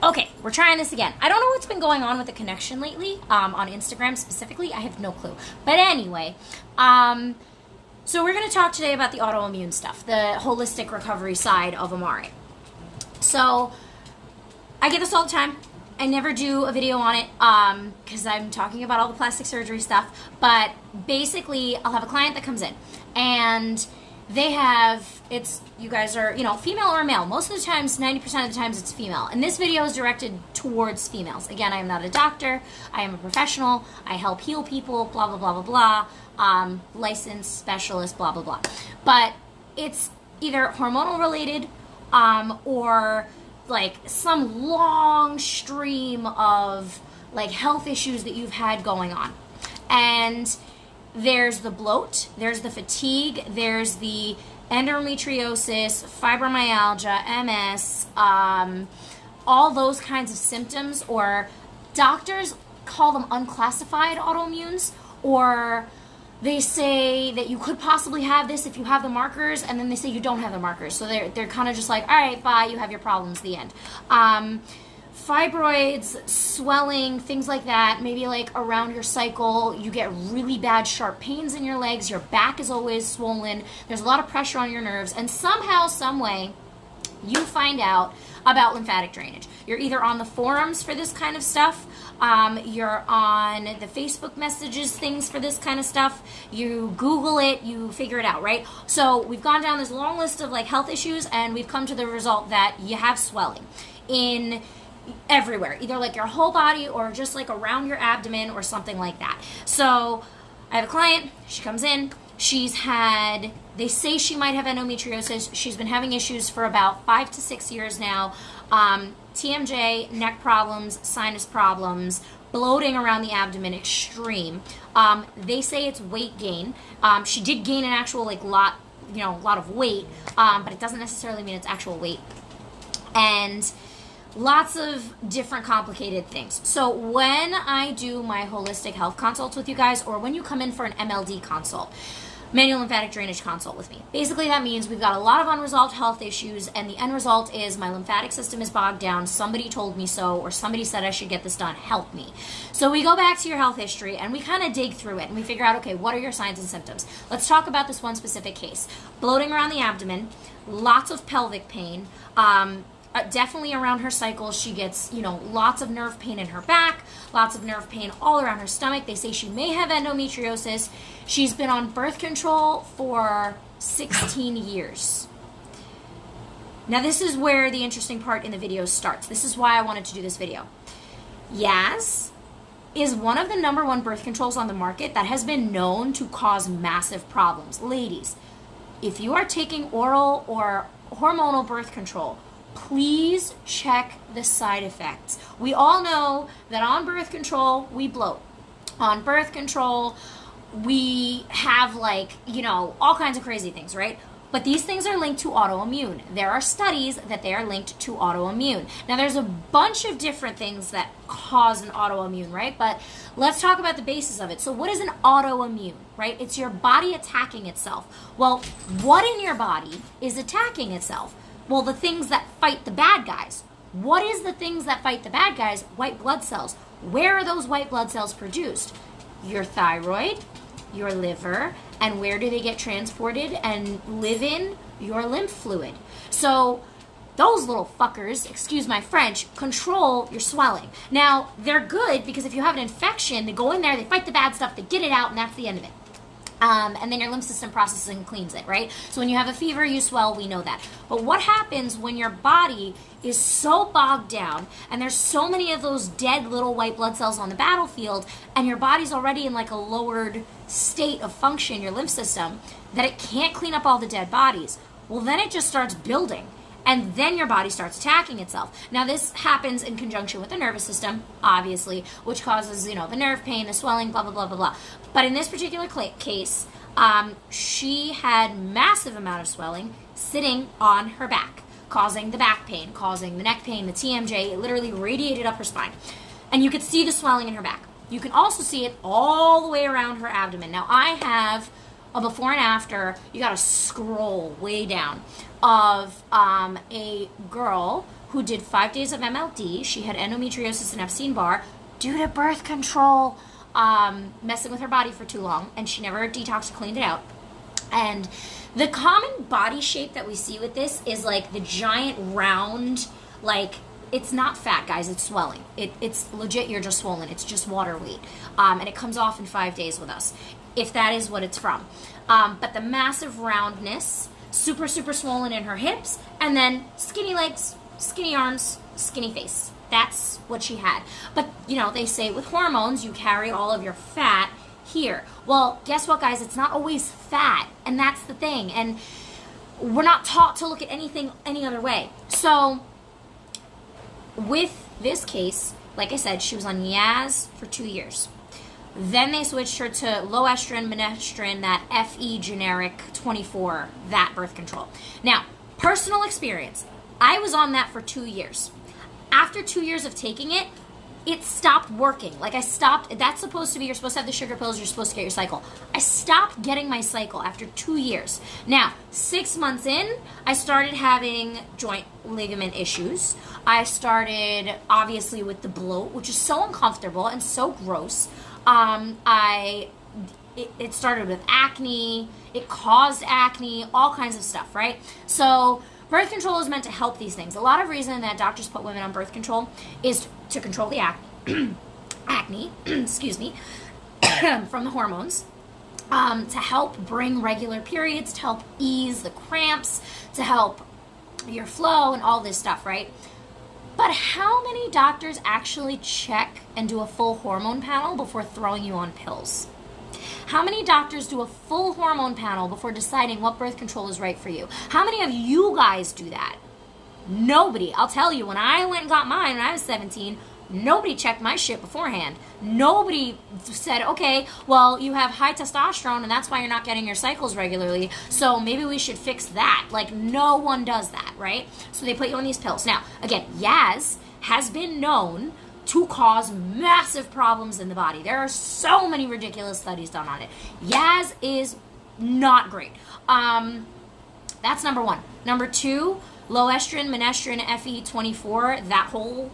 Okay, we're trying this again. I don't know what's been going on with the connection lately, on Instagram specifically. I have no clue. But anyway, so we're going to talk today about the autoimmune stuff, the holistic recovery side of Amare. So, I get this all the time. I never do a video on it because I'm talking about all the plastic surgery stuff. But basically, I'll have a client that comes in and they have, you guys are, female or male. Most of the times, 90% of the times it's female. And this video is directed towards females. Again, I am not a doctor. I am a professional. I help heal people, blah, blah, blah, blah, blah. Licensed specialist, blah, blah, blah. But it's either hormonal related or like some long stream of like health issues that you've had going on. And there's the bloat, there's the fatigue, there's the endometriosis, fibromyalgia, MS, all those kinds of symptoms, or doctors call them unclassified autoimmunes, or they say that you could possibly have this if you have the markers, and then they say you don't have the markers. So they're kind of just like, all right, bye, you have your problems, the end. Fibroids, swelling, things like that, maybe like around your cycle, you get really bad sharp pains in your legs, your back is always swollen, there's a lot of pressure on your nerves, and somehow, some way, you find out about lymphatic drainage. You're either on the forums for this kind of stuff, you're on the Facebook messages things for this kind of stuff, you Google it, you figure it out, right? So we've gone down this long list of like health issues, and we've come to the result that you have swelling in everywhere, either like your whole body or just like around your abdomen or something like that. So I have a client, she comes in, they say she might have endometriosis. She's been having issues for about 5 to 6 years now. TMJ, neck problems, sinus problems, bloating around the abdomen, extreme. They say it's weight gain. She did gain an actual lot of weight, but it doesn't necessarily mean it's actual weight. And lots of different complicated things. So when I do my holistic health consults with you guys, or when you come in for an MLD consult, Manual Lymphatic Drainage consult with me, basically that means we've got a lot of unresolved health issues, and the end result is my lymphatic system is bogged down, somebody told me so, or somebody said I should get this done, help me. So we go back to your health history, and we kind of dig through it, and we figure out, okay, what are your signs and symptoms? Let's talk about this one specific case. Bloating around the abdomen, lots of pelvic pain, definitely around her cycle, she gets, lots of nerve pain in her back, lots of nerve pain all around her stomach. They say she may have endometriosis. She's been on birth control for 16 years. Now, this is where the interesting part in the video starts. This is why I wanted to do this video. Yaz is one of the #1 birth controls on the market that has been known to cause massive problems. Ladies, if you are taking oral or hormonal birth control, please check the side effects. We all know that on birth control, we bloat. On birth control, we have all kinds of crazy things, right? But these things are linked to autoimmune. There are studies that they are linked to autoimmune. Now, there's a bunch of different things that cause an autoimmune, right? But let's talk about the basis of it. So what is an autoimmune, right? It's your body attacking itself. Well, what in your body is attacking itself? Well, the things that fight the bad guys. What is the things that fight the bad guys? White blood cells. Where are those white blood cells produced? Your thyroid, your liver, and where do they get transported and live in? Your lymph fluid. So those little fuckers, excuse my French, control your swelling. Now, they're good because if you have an infection, they go in there, they fight the bad stuff, they get it out, and that's the end of it. And then your lymph system processes and cleans it, right? So when you have a fever, you swell, we know that. But what happens when your body is so bogged down and there's so many of those dead little white blood cells on the battlefield and your body's already in like a lowered state of function, your lymph system, that it can't clean up all the dead bodies? Well, then it just starts building. And then your body starts attacking itself. Now, this happens in conjunction with the nervous system, obviously, which causes, the nerve pain, the swelling, blah, blah, blah, blah, blah. But in this particular case, she had massive amount of swelling sitting on her back, causing the back pain, causing the neck pain, the TMJ. It literally radiated up her spine. And you could see the swelling in her back. You can also see it all the way around her abdomen. Now, I have a before and after. You got to scroll way down, of a girl who did 5 days of MLD. She had endometriosis and Epstein-Barr due to birth control, messing with her body for too long, and she never detoxed or cleaned it out. And the common body shape that we see with this is like the giant round, like, it's not fat, guys, it's swelling. It's legit, you're just swollen. It's just water weight. And it comes off in 5 days with us, if that is what it's from. But the massive roundness, super, super swollen in her hips, and then skinny legs, skinny arms, skinny face. That's what she had. But, you know, they say with hormones, you carry all of your fat here. Well, guess what, guys? It's not always fat, and that's the thing. And we're not taught to look at anything any other way. So with this case, like I said, she was on Yaz for 2 years. Then they switched her to low estrogen, minestrone, that FE generic 24, that birth control. Now, personal experience, I was on that for 2 years. After 2 years of taking it, it stopped working. Like, I stopped, that's supposed to be, you're supposed to have the sugar pills, you're supposed to get your cycle. I stopped getting my cycle after 2 years. Now, 6 months in, I started having joint ligament issues. I started, obviously, with the bloat, which is so uncomfortable and so gross. It started with acne, it caused acne, all kinds of stuff, right? So birth control is meant to help these things. A lot of reason that doctors put women on birth control is to control the acne, excuse me, from the hormones, to help bring regular periods, to help ease the cramps, to help your flow and all this stuff, right? But how many doctors actually check and do a full hormone panel before throwing you on pills? How many doctors do a full hormone panel before deciding what birth control is right for you? How many of you guys do that? Nobody. I'll tell you, when I went and got mine when I was 17, nobody checked my shit beforehand. Nobody said, okay, well, you have high testosterone and that's why you're not getting your cycles regularly, so maybe we should fix that. Like, no one does that, right? So they put you on these pills. Now, again, Yaz has been known to cause massive problems in the body. There are so many ridiculous studies done on it. Yaz is not great. That's number one. Number two, low estrogen, minestrone, FE24, that whole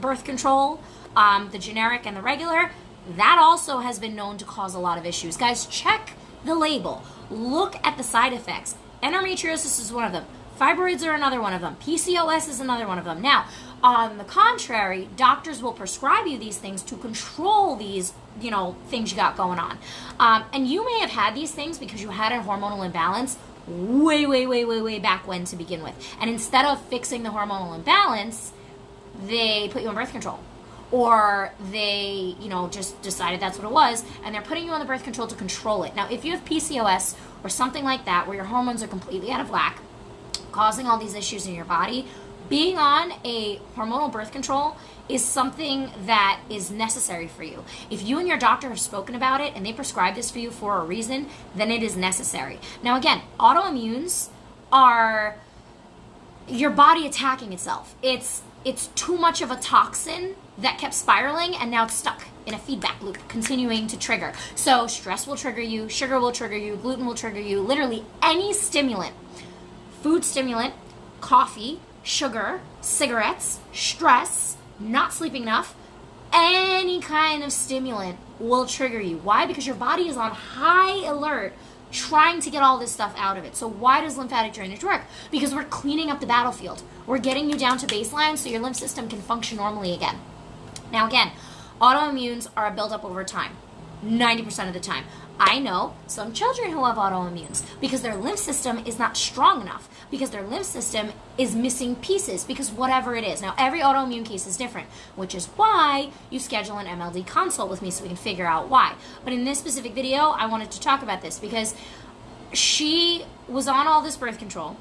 birth control, the generic and the regular, that also has been known to cause a lot of issues. Guys, check the label. Look at the side effects. Endometriosis is one of them. Fibroids are another one of them. PCOS is another one of them. Now, on the contrary, doctors will prescribe you these things to control these, you know, things you got going on. And you may have had these things because you had a hormonal imbalance way back when to begin with. And instead of fixing the hormonal imbalance, they put you on birth control. Or they, you know, just decided that's what it was, and they're putting you on the birth control to control it. Now, if you have PCOS or something like that, where your hormones are completely out of whack, causing all these issues in your body, being on a hormonal birth control is something that is necessary for you. If you and your doctor have spoken about it and they prescribe this for you for a reason, then it is necessary. Now, again, autoimmunes are your body attacking itself. It's too much of a toxin that kept spiraling, and now it's stuck in a feedback loop, continuing to trigger. So stress will trigger you, sugar will trigger you, gluten will trigger you, literally any stimulant, food stimulant, coffee, sugar, cigarettes, stress, not sleeping enough, any kind of stimulant will trigger you. Why? Because your body is on high alert trying to get all this stuff out of it. So why does lymphatic drainage work? Because we're cleaning up the battlefield. We're getting you down to baseline so your lymph system can function normally again. Now again, autoimmunes are a buildup over time, 90% of the time. I know some children who have autoimmunes because their lymph system is not strong enough, because their lymph system is missing pieces, because whatever it is. Now, every autoimmune case is different, which is why you schedule an MLD consult with me so we can figure out why. But in this specific video, I wanted to talk about this because she was on all this birth control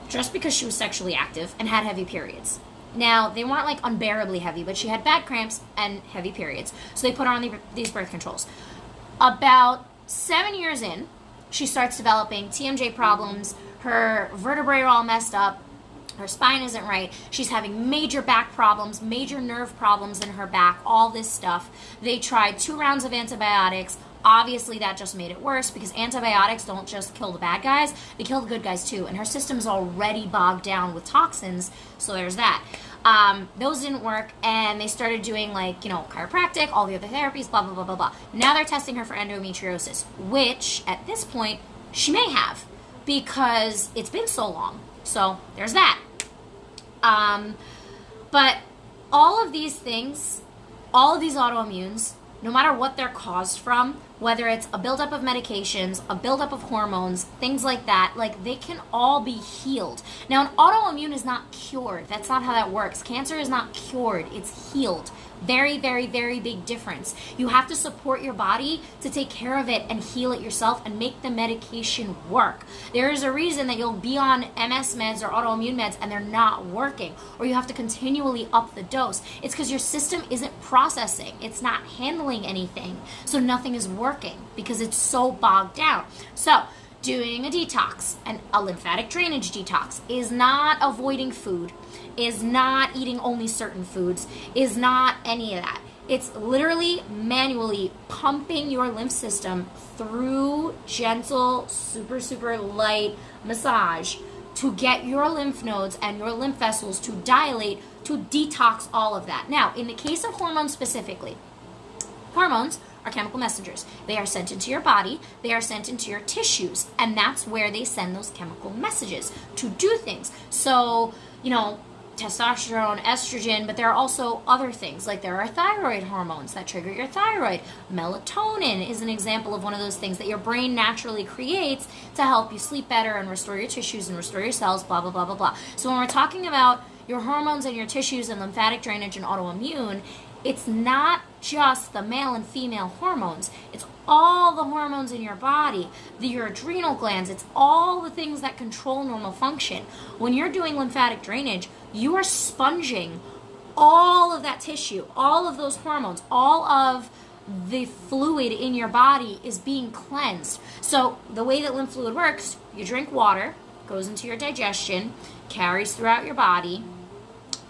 just because she was sexually active and had heavy periods. Now, they weren't like unbearably heavy, but she had bad cramps and heavy periods. So they put her on these birth controls. About 7 years in, she starts developing TMJ problems. Her vertebrae are all messed up. Her spine isn't right. She's having major back problems, major nerve problems in her back, all this stuff. They tried 2 rounds of antibiotics, Obviously, that just made it worse because antibiotics don't just kill the bad guys, they kill the good guys too. And her system is already bogged down with toxins, so there's that. Those didn't work, and they started doing, like, chiropractic, all the other therapies, blah, blah, blah, blah, blah. Now they're testing her for endometriosis, which, at this point, she may have because it's been so long. So there's that. But all of these things, all of these autoimmunes, no matter what they're caused from, whether it's a buildup of medications, a buildup of hormones, things like that, like, they can all be healed. Now, an autoimmune is not cured. That's not how that works. Cancer is not cured. It's healed. Very, very, very big difference. You have to support your body to take care of it and heal it yourself and make the medication work. There is a reason that you'll be on MS meds or autoimmune meds and they're not working, or you have to continually up the dose. It's because your system isn't processing. It's not handling anything. So nothing is working because it's so bogged down. So doing a detox, and a lymphatic drainage detox, is not avoiding food, is not eating only certain foods, is not any of that. It's literally manually pumping your lymph system through gentle, super, super light massage to get your lymph nodes and your lymph vessels to dilate, to detox all of that. Now, in the case of hormones specifically, hormones are chemical messengers. They are sent into your body, they are sent into your tissues, and that's where they send those chemical messages to do things. So, testosterone, estrogen, but there are also other things, like there are thyroid hormones that trigger your thyroid. Melatonin is an example of one of those things that your brain naturally creates to help you sleep better and restore your tissues and restore your cells, blah, blah, blah, blah, blah. So when we're talking about your hormones and your tissues and lymphatic drainage and autoimmune, it's not just the male and female hormones. It's all the hormones in your body, your adrenal glands. It's all the things that control normal function. When you're doing lymphatic drainage, you are sponging all of that tissue, all of those hormones, all of the fluid in your body is being cleansed. So the way that lymph fluid works, you drink water, goes into your digestion, carries throughout your body.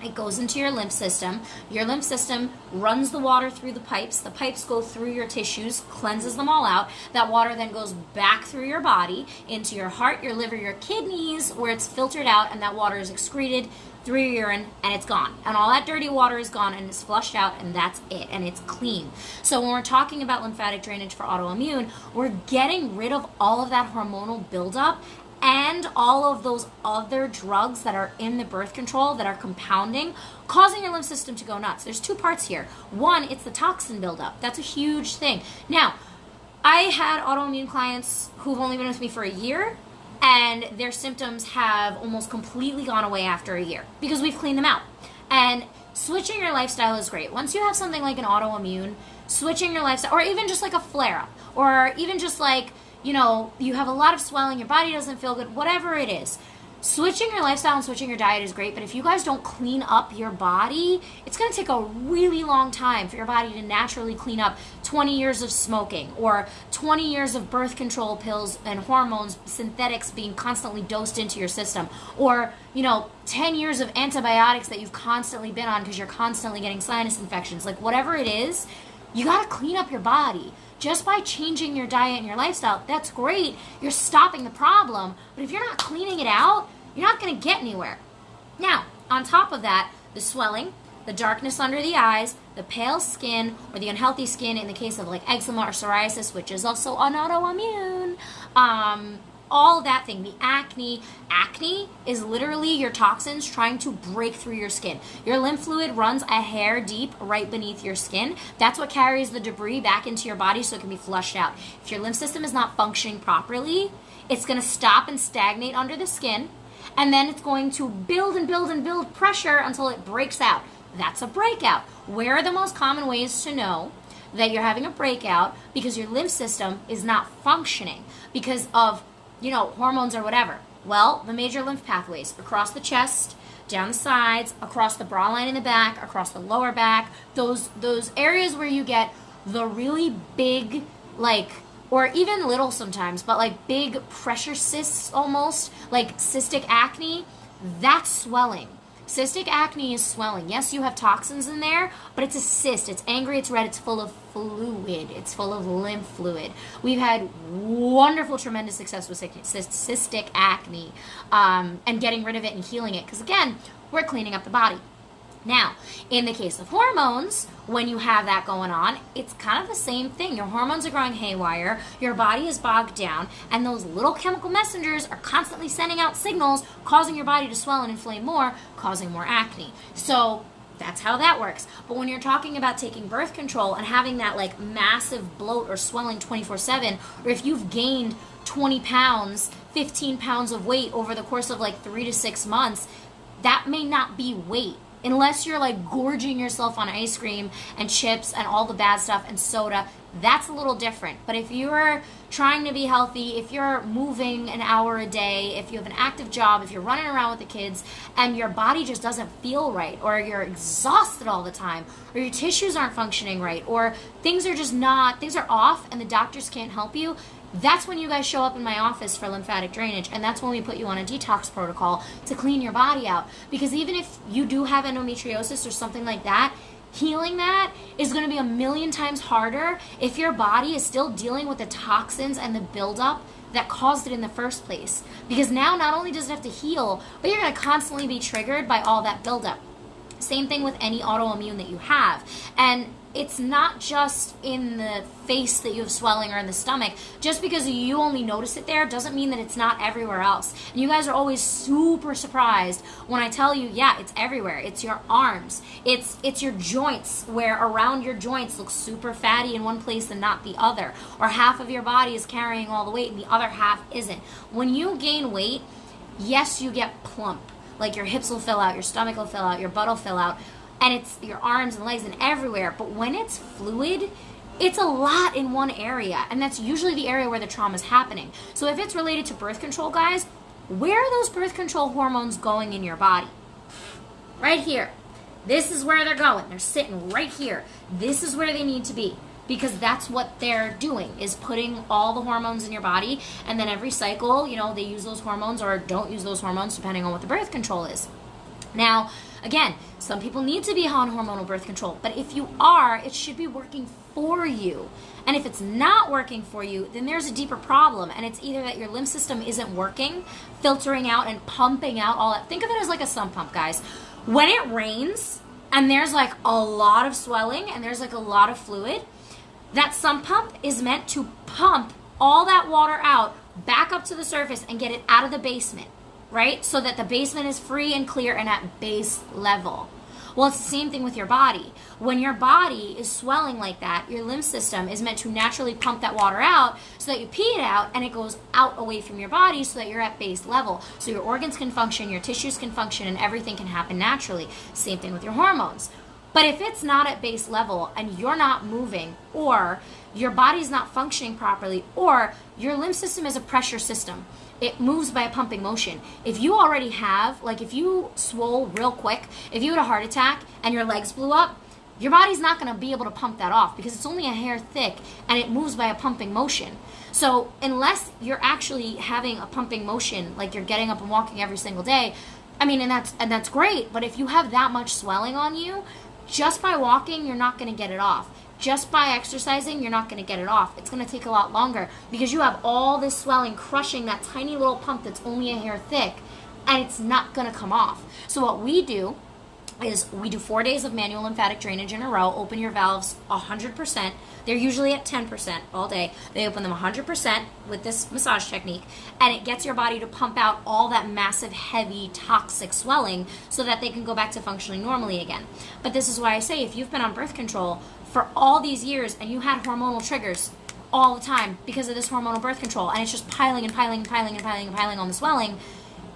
It goes into your lymph system. Your lymph system runs the water through the pipes. The pipes go through your tissues, cleanses them all out. That water then goes back through your body into your heart, your liver, your kidneys, where it's filtered out, and that water is excreted through your urine, and it's gone. And all that dirty water is gone and is flushed out, and that's it, and it's clean. So when we're talking about lymphatic drainage for autoimmune, we're getting rid of all of that hormonal buildup and all of those other drugs that are in the birth control that are compounding, causing your lymph system to go nuts. There's two parts here. One, it's the toxin buildup. That's a huge thing. Now, I had autoimmune clients who've only been with me for a year, and their symptoms have almost completely gone away after a year because we've cleaned them out. And switching your lifestyle is great. Once you have something like an autoimmune, switching your lifestyle, or even just like a flare-up, or even just like, you have a lot of swelling, your body doesn't feel good, whatever it is. Switching your lifestyle and switching your diet is great, but if you guys don't clean up your body, it's going to take a really long time for your body to naturally clean up 20 years of smoking or 20 years of birth control pills and hormones, synthetics being constantly dosed into your system, or 10 years of antibiotics that you've constantly been on because you're constantly getting sinus infections. Like, whatever it is, you got to clean up your body. Just by changing your diet and your lifestyle, that's great. You're stopping the problem. But if you're not cleaning it out, you're not going to get anywhere. Now, on top of that, the swelling, the darkness under the eyes, the pale skin, or the unhealthy skin in the case of like eczema or psoriasis, which is also an autoimmune, all of that thing, the acne. Acne is literally your toxins trying to break through your skin. Your lymph fluid runs a hair deep right beneath your skin. That's what carries the debris back into your body so it can be flushed out. If your lymph system is not functioning properly, it's going to stop and stagnate under the skin, and then it's going to build and build and build pressure until it breaks out. That's a breakout. Where are the most common ways to know that you're having a breakout? Because your lymph system is not functioning because of hormones or whatever. Well, the major lymph pathways across the chest, down the sides, across the bra line in the back, across the lower back, those areas where you get the really big, or even little sometimes, but big pressure cysts almost, like cystic acne, that's swelling. Cystic acne is swelling. Yes, you have toxins in there, but it's a cyst. It's angry, it's red, it's full of fluid. It's full of lymph fluid. We've had wonderful, tremendous success with cystic acne and getting rid of it and healing it. Because again, we're cleaning up the body. Now, in the case of hormones, when you have that going on, it's kind of the same thing. Your hormones are growing haywire, your body is bogged down, and those little chemical messengers are constantly sending out signals, causing your body to swell and inflame more, causing more acne. So that's how that works. But when you're talking about taking birth control and having that like massive bloat or swelling 24/7, or if you've gained 20 pounds, 15 pounds of weight over the course of like 3 to 6 months, that may not be weight. Unless you're like gorging yourself on ice cream and chips and all the bad stuff and soda, that's a little different. But if you're trying to be healthy, if you're moving an hour a day, if you have an active job, if you're running around with the kids and your body just doesn't feel right, or you're exhausted all the time, or your tissues aren't functioning right, or things are off and the doctors can't help you, that's when you guys show up in my office for lymphatic drainage, and that's when we put you on a detox protocol to clean your body out. Because even if you do have endometriosis or something like that, healing that is going to be a million times harder if your body is still dealing with the toxins and the buildup that caused it in the first place. Because now not only does it have to heal, but you're going to constantly be triggered by all that buildup. Same thing with any autoimmune that you have. And it's not just in the face that you have swelling or in the stomach. Just because you only notice it there doesn't mean that it's not everywhere else. And you guys are always super surprised when I tell you, yeah, it's everywhere. It's your arms. It's your joints, where around your joints look super fatty in one place and not the other. Or half of your body is carrying all the weight and the other half isn't. When you gain weight, yes, you get plump. Like your hips will fill out, your stomach will fill out, your butt will fill out, and it's your arms and legs and everywhere. But when it's fluid, it's a lot in one area, and that's usually the area where the trauma is happening. So if it's related to birth control, guys, where are those birth control hormones going in your body? Right here. This is where they're going. They're sitting right here. This is where they need to be. Because that's what they're doing, is putting all the hormones in your body, and then every cycle, they use those hormones or don't use those hormones depending on what the birth control is. Now, again, some people need to be on hormonal birth control, but if you are, it should be working for you. And if it's not working for you, then there's a deeper problem, and it's either that your lymph system isn't working, filtering out and pumping out all that. Think of it as like a sump pump, guys. When it rains and there's like a lot of swelling and there's like a lot of fluid, that sump pump is meant to pump all that water out back up to the surface and get it out of the basement, right? So that the basement is free and clear and at base level. Well, it's the same thing with your body. When your body is swelling like that, your lymph system is meant to naturally pump that water out so that you pee it out and it goes out away from your body so that you're at base level. So your organs can function, your tissues can function, and everything can happen naturally. Same thing with your hormones. But if it's not at base level and you're not moving, or your body's not functioning properly, or your lymph system is a pressure system, it moves by a pumping motion. If you already have, like if you swole real quick, if you had a heart attack and your legs blew up, your body's not going to be able to pump that off because it's only a hair thick and it moves by a pumping motion. So unless you're actually having a pumping motion, like you're getting up and walking every single day, I mean, and that's great, but if you have that much swelling on you, just by walking, you're not going to get it off. Just by exercising, you're not going to get it off. It's going to take a lot longer because you have all this swelling crushing that tiny little pump that's only a hair thick, and it's not going to come off. So what we do is we do 4 days of manual lymphatic drainage in a row, open your valves 100%. They're usually at 10% all day. They open them 100% with this massage technique, and it gets your body to pump out all that massive, heavy, toxic swelling so that they can go back to functioning normally again. But this is why I say if you've been on birth control for all these years and you had hormonal triggers all the time because of this hormonal birth control, and it's just piling and piling and piling and piling and piling on the swelling,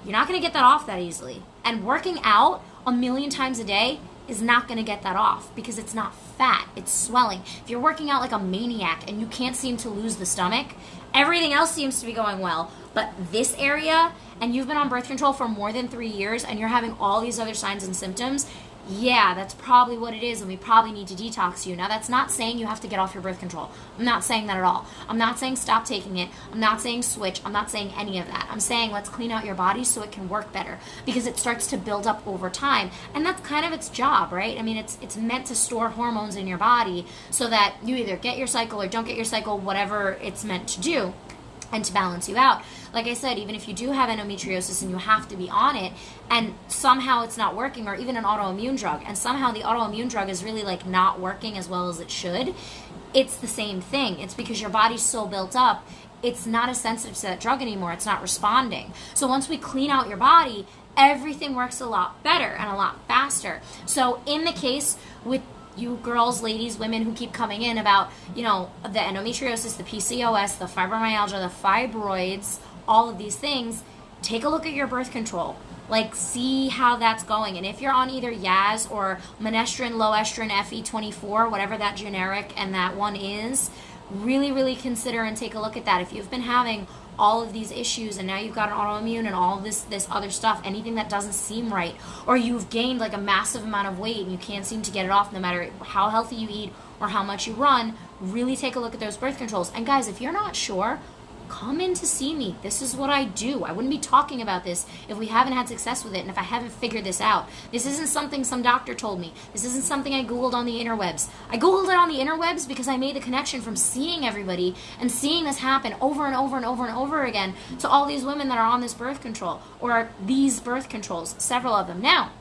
you're not going to get that off that easily. And working out a million times a day is not going to get that off because it's not fat, it's swelling. If you're working out like a maniac and you can't seem to lose the stomach, everything else seems to be going well, but this area, and you've been on birth control for more than 3 years and you're having all these other signs and symptoms, yeah, that's probably what it is, and we probably need to detox you. Now, that's not saying you have to get off your birth control. I'm not saying that at all. I'm not saying stop taking it. I'm not saying switch. I'm not saying any of that. I'm saying let's clean out your body so it can work better, because it starts to build up over time, and that's kind of its job, right? I mean, it's meant to store hormones in your body so that you either get your cycle or don't get your cycle, whatever it's meant to do, and to balance you out. Like I said, even if you do have endometriosis and you have to be on it, and somehow it's not working, or even an autoimmune drug, and somehow the autoimmune drug is really like not working as well as it should, it's the same thing. It's because your body's so built up, it's not as sensitive to that drug anymore. It's not responding. So once we clean out your body, everything works a lot better and a lot faster. So in the case with you girls, ladies, women who keep coming in about, you know, the endometriosis, the PCOS, the fibromyalgia, the fibroids, all of these things, take a look at your birth control. Like, see how that's going. And if you're on either Yaz or Minestrone, low estrogen, FE24, whatever that generic and that one is, really, really consider and take a look at that. If you've been having all of these issues and now you've got an autoimmune and all this other stuff, anything that doesn't seem right, or you've gained like a massive amount of weight and you can't seem to get it off no matter how healthy you eat or how much you run, really take a look at those birth controls. And guys, if you're not sure, come in to see me. This is what I do. I wouldn't be talking about this if we haven't had success with it and if I haven't figured this out. This isn't something some doctor told me. This isn't something I Googled on the interwebs. I Googled it on the interwebs because I made the connection from seeing everybody and seeing this happen over and over and over and over again to all these women that are on this birth control, or these birth controls, several of them. Now,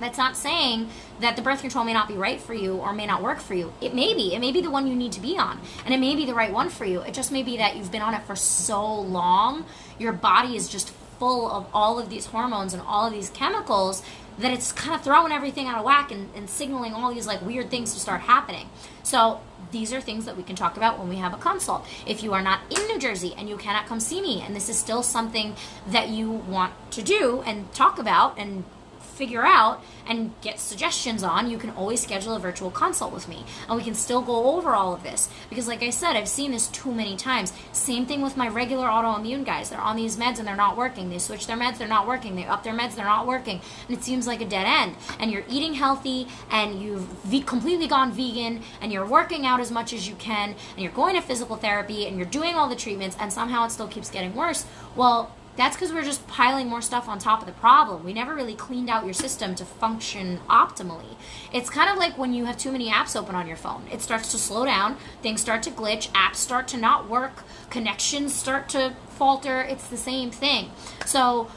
that's not saying that the birth control may not be right for you or may not work for you. It may be. It may be the one you need to be on, and it may be the right one for you. It just may be that you've been on it for so long, your body is just full of all of these hormones and all of these chemicals that it's kind of throwing everything out of whack and signaling all these like weird things to start happening. So these are things that we can talk about when we have a consult. If you are not in New Jersey and you cannot come see me, and this is still something that you want to do and talk about and figure out and get suggestions on, you can always schedule a virtual consult with me, and we can still go over all of this, because like I said, I've seen this too many times. Same thing with my regular autoimmune guys. They're on these meds and they're not working. They switch their meds, they're not working. They up their meds, they're not working, and it seems like a dead end. And you're eating healthy and you've completely gone vegan and you're working out as much as you can and you're going to physical therapy and you're doing all the treatments, and somehow it still keeps getting worse. Well, that's because we're just piling more stuff on top of the problem. We never really cleaned out your system to function optimally. It's kind of like when you have too many apps open on your phone. It starts to slow down, things start to glitch, apps start to not work, connections start to falter. It's the same thing. So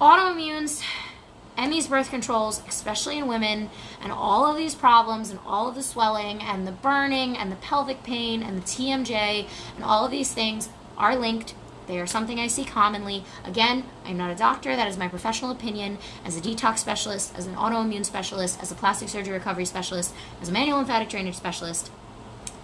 autoimmunes and these birth controls, especially in women, and all of these problems and all of the swelling and the burning and the pelvic pain and the TMJ and all of these things are linked. They are something I see commonly. Again, I'm not a doctor. That is my professional opinion as a detox specialist, as an autoimmune specialist, as a plastic surgery recovery specialist, as a manual lymphatic drainage specialist.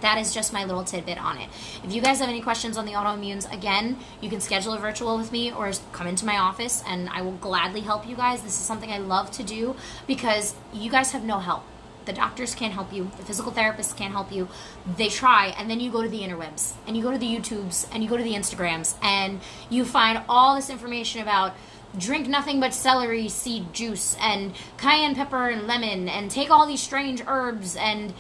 That is just my little tidbit on it. If you guys have any questions on the autoimmunes, again, you can schedule a virtual with me or come into my office and I will gladly help you guys. This is something I love to do because you guys have no help. The doctors can't help you. The physical therapists can't help you. They try, and then you go to the interwebs, and you go to the YouTubes, and you go to the Instagrams, and you find all this information about drink nothing but celery seed juice, and cayenne pepper and lemon, and take all these strange herbs, and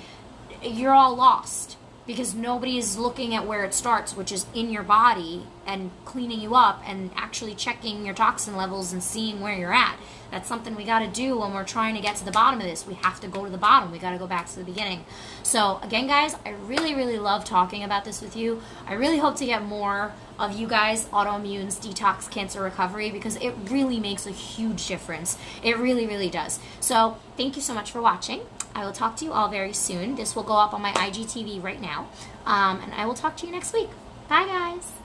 you're all lost because nobody is looking at where it starts, which is in your body, and cleaning you up, and actually checking your toxin levels and seeing where you're at. That's something we got to do when we're trying to get to the bottom of this. We have to go to the bottom. We got to go back to the beginning. So again, guys, I really, really love talking about this with you. I really hope to get more of you guys, autoimmunes, detox, cancer recovery, because it really makes a huge difference. It really, really does. So thank you so much for watching. I will talk to you all very soon. This will go up on my IGTV right now. And I will talk to you next week. Bye, guys.